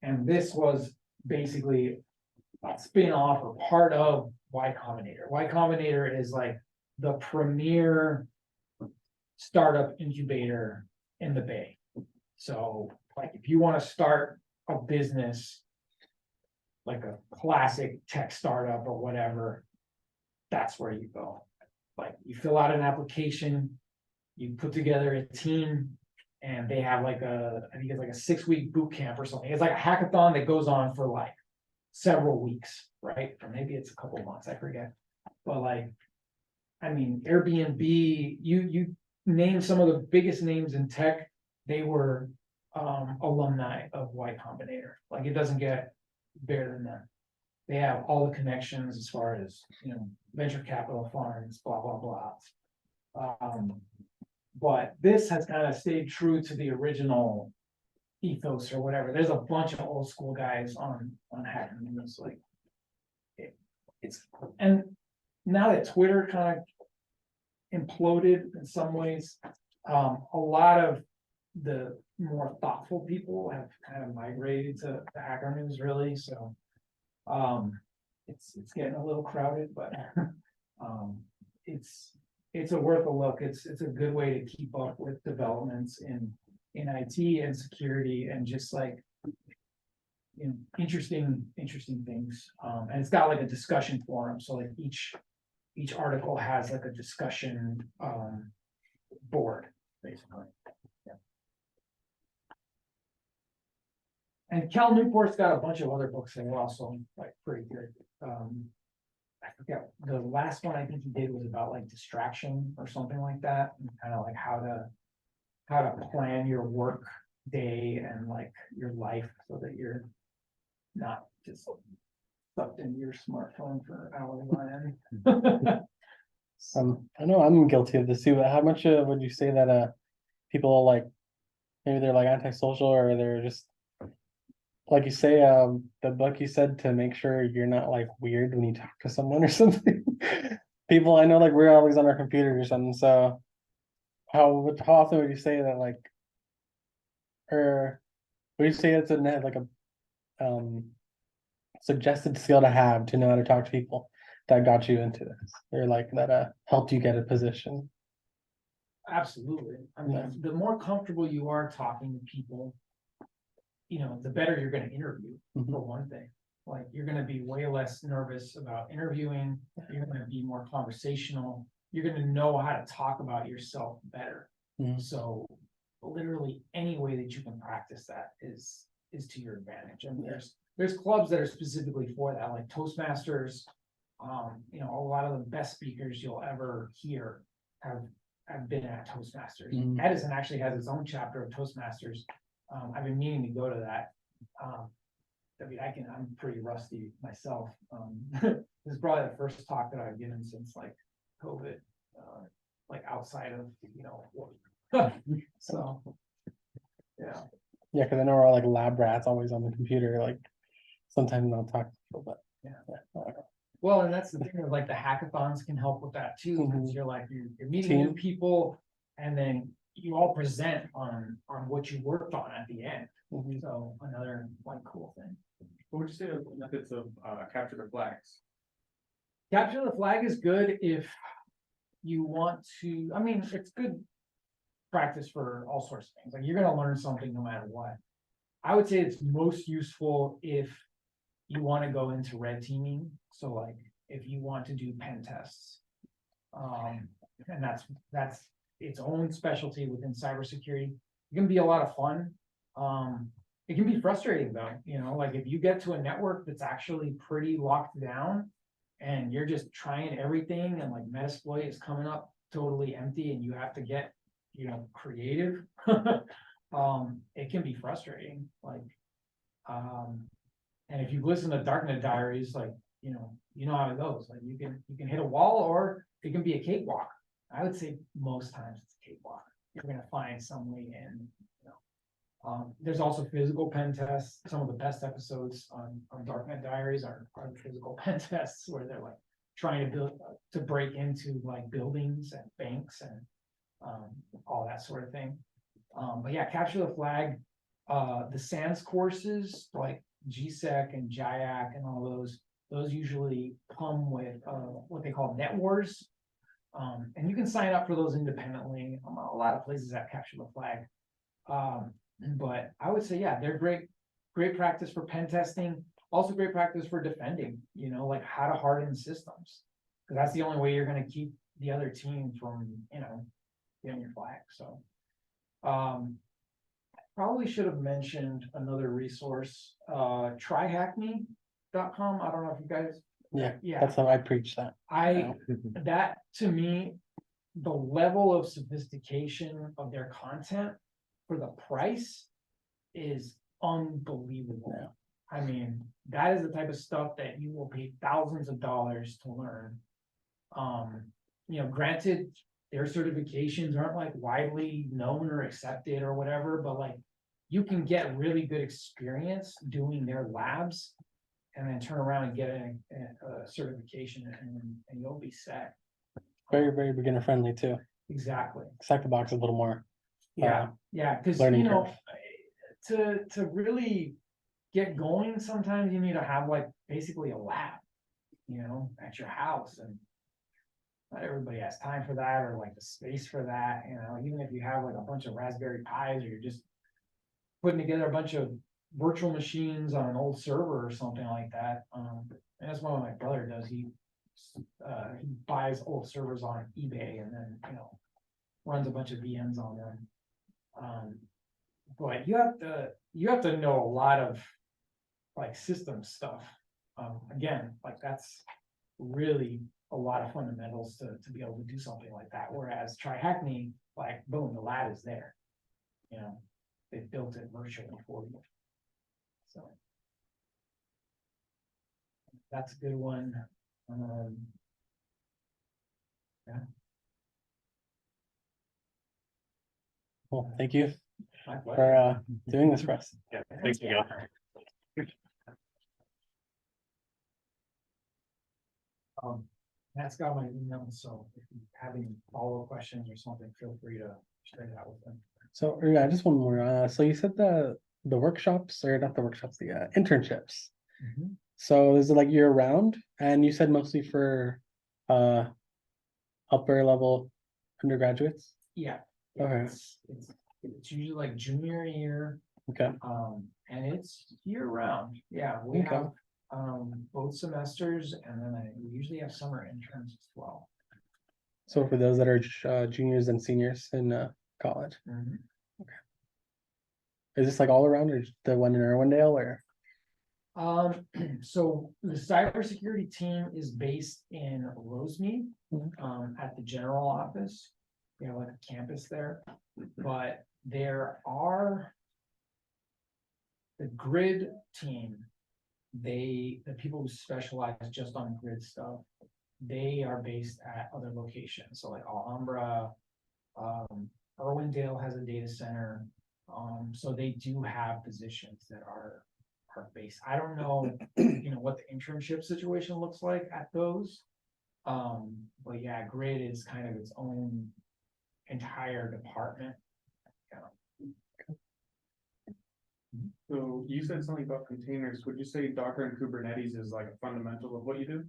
And this was basically a spin-off or part of Y Combinator. Y Combinator is like the premier startup incubator in the Bay. So like if you want to start a business, like a classic tech startup or whatever, that's where you go. Like you fill out an application, you put together a team, and they have like I think it's like a 6-week boot camp or something. It's like a hackathon that goes on for like several weeks, right? Or maybe it's a couple months, I forget. But like, I mean, Airbnb, you name some of the biggest names in tech, they were alumni of Y Combinator. Like it doesn't get better than that. They have all the connections as far as, venture capital funds, blah, blah, blah. But this has kind of stayed true to the original ethos or whatever. There's a bunch of old school guys on Hacker News, like and now that Twitter kind of imploded in some ways, a lot of the more thoughtful people have kind of migrated to Hacker News, really. So it's getting a little crowded, but it's a worth a look. It's a good way to keep up with developments in IT and security and just like, interesting things. And it's got like a discussion forum. So like each article has like a discussion board, basically. Yeah. And Cal Newport's got a bunch of other books that are also like pretty good. I forget, the last one I think he did was about like distraction or something like that, and kind of like how to plan your work day and like your life so that you're not just sucked into your smartphone for hours on end. I know I'm guilty of this too, but how much would you say that people are like, maybe they're like antisocial or they're just like you say, the book you said to make sure you're not like weird when you talk to someone or something. People I know, like we're always on our computer or something. So how often would you say that, like, or would you say it's like a suggested skill to have to know how to talk to people that got you into this, or like that helped you get a position? Absolutely. I mean, Yeah. the more comfortable you are talking to people, the better you're going to interview, Mhm. for one thing. Like you're going to be way less nervous about interviewing. You're going to be more conversational. You're going to know how to talk about yourself better. Mhm. So literally any way that you can practice that is to your advantage. And there's clubs that are specifically for that, like Toastmasters. A lot of the best speakers you'll ever hear have been at Toastmasters. Mhm. Edison actually has his own chapter of Toastmasters. I've been meaning to go to that. I mean, I'm pretty rusty myself. This is probably the first talk that I've given since like COVID, like outside of, work. So, yeah. Yeah, because I know we're all like lab rats, always on the computer. Like sometimes not talk to people, but Yeah. Well, and that's the thing, is like the hackathons can help with that too, because you're like, you're meeting new Team. people, and then you all present on what you worked on at the end. Mhm. So another like cool thing. What would you say are the methods of capture the flags? Capture the flag is good if you want to, I mean, it's good practice for all sorts of things. Like you're gonna learn something no matter what. I would say it's most useful if you want to go into red teaming. So like if you want to do pen tests. And that's its own specialty within cybersecurity. It can be a lot of fun. It can be frustrating though, you know, like if you get to a network that's actually pretty locked down and you're just trying everything and like Metasploit is coming up totally empty and you have to get, you know, creative. It can be frustrating, like, and if you listen to Darknet Diaries, like, you know how it goes, like you can hit a wall or it can be a cakewalk. I would say most times it's a cakewalk. You're gonna find some way in, you know. There's also physical pen tests. Some of the best episodes on Darknet Diaries are the physical pen tests where they're like trying to break into like buildings and banks and all that sort of thing. But yeah, capture the flag. The SANS courses like GSEC and JIAC and all those usually come with what they call net wars. And you can sign up for those independently. A lot of places that capture the flag. But I would say, yeah, they're great practice for pen testing, also great practice for defending, you know, like how to harden systems. Because that's the only way you're going to keep the other team from, you know, getting your flag. So probably should have mentioned another resource, tryhackme.com. I don't know if you guys. Yeah, that's how I preach that. That to me, the level of sophistication of their content for the price is unbelievable. Yeah. I mean, that is the type of stuff that you will pay thousands of dollars to learn. You know, granted, their certifications aren't like widely known or accepted or whatever, but like you can get really good experience doing their labs and then turn around and get a certification and you'll be set. Very, very beginner friendly too. Exactly. Sector box is a little more. Yeah, because learning you know, to really get going, sometimes you need to have like basically a lab, you know, at your house, and not everybody has time for that or like the space for that. You know, even if you have like a bunch of Raspberry Pis or you're just putting together a bunch of virtual machines on an old server or something like that. And that's what my brother does. He buys old servers on eBay and then, you know, runs a bunch of VMs on them. But you have to know a lot of like system stuff. Again, like that's really a lot of fundamentals to be able to do something like that. Whereas TryHackMe, like boom, the lab is there. You know, they built it virtually for you. So that's a good one. Yeah. Well, thank you My pleasure. for doing this for us. Yeah, thanks, Miguel. Matt's got my email, so if you have any follow-up questions or something, feel free to share that with them. So yeah, just one more. So you said the workshops, or not the workshops, the internships. So is it like year round? And you said mostly for upper level undergraduates? Yeah. Okay. It's usually like junior year, Okay. and it's year round. Yeah, we Okay. have both semesters, and then we usually have summer interns as well. So for those that are juniors and seniors in college. Is this like all around, or just the one in Irwindale, or? So the cybersecurity team is based in Rosemead, at the general office, you know, like a campus there. But there are the grid team, the people who specialize just on grid stuff, they are based at other locations. So like Alhambra, Irwindale has a data center. So they do have positions that are based. I don't know, you know, what the internship situation looks like at those. But yeah, grid is kind of its own entire department. So you said something about containers. Would you say Docker and Kubernetes is like a fundamental of what you do?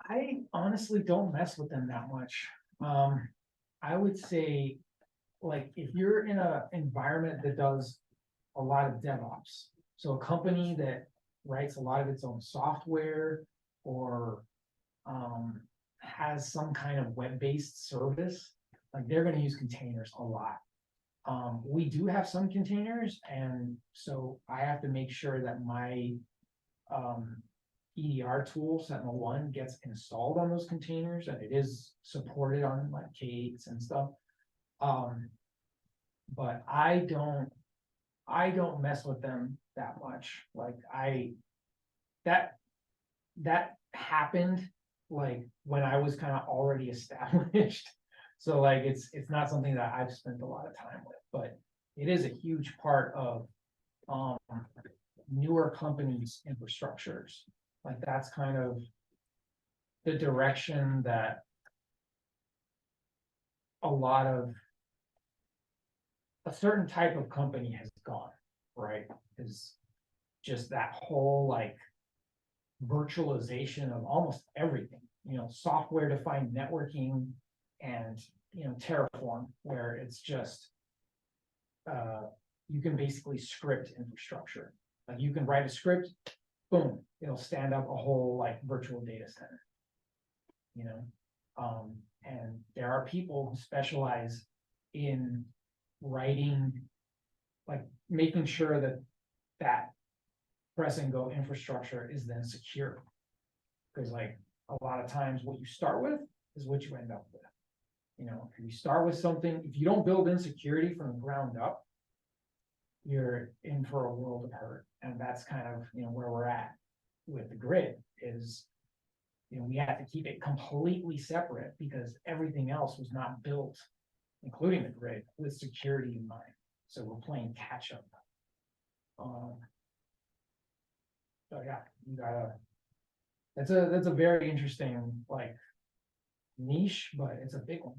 I honestly don't mess with them that much. I would say, like, if you're in an environment that does a lot of DevOps, so a company that writes a lot of its own software, or has some kind of web-based service, like they're gonna use containers a lot. We do have some containers, and so I have to make sure that my EDR tool, Sentinel-1, gets installed on those containers, and it is supported on like K8s and stuff. But I don't mess with them that much. Like that happened like when I was kind of already established. So like it's not something that I've spent a lot of time with, but it is a huge part of newer companies' infrastructures. Like that's kind of the direction that a lot of a certain type of company has gone, right? Is just that whole like virtualization of almost everything, software defined networking and, Terraform, where it's just, you can basically script infrastructure. Like you can write a script, boom, it'll stand up a whole like virtual data center, and there are people who specialize in writing, like making sure that press and go infrastructure is then secure. Because like a lot of times what you start with is what you end up with. If you start with something, if you don't build in security from the ground up, you're in for a world of hurt. And that's kind of, where we're at with the grid is, we have to keep it completely separate because everything else was not built, including the grid, with security in mind. So we're playing catch up. So yeah, you gotta. That's a very interesting like niche, but it's a big one.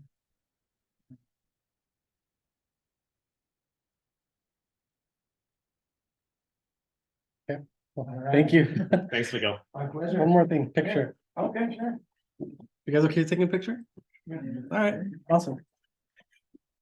Well, All right. thank you. Thanks, Miguel. My pleasure. One more thing, picture. Okay, sure. You guys okay taking a picture? Yeah. All right, awesome.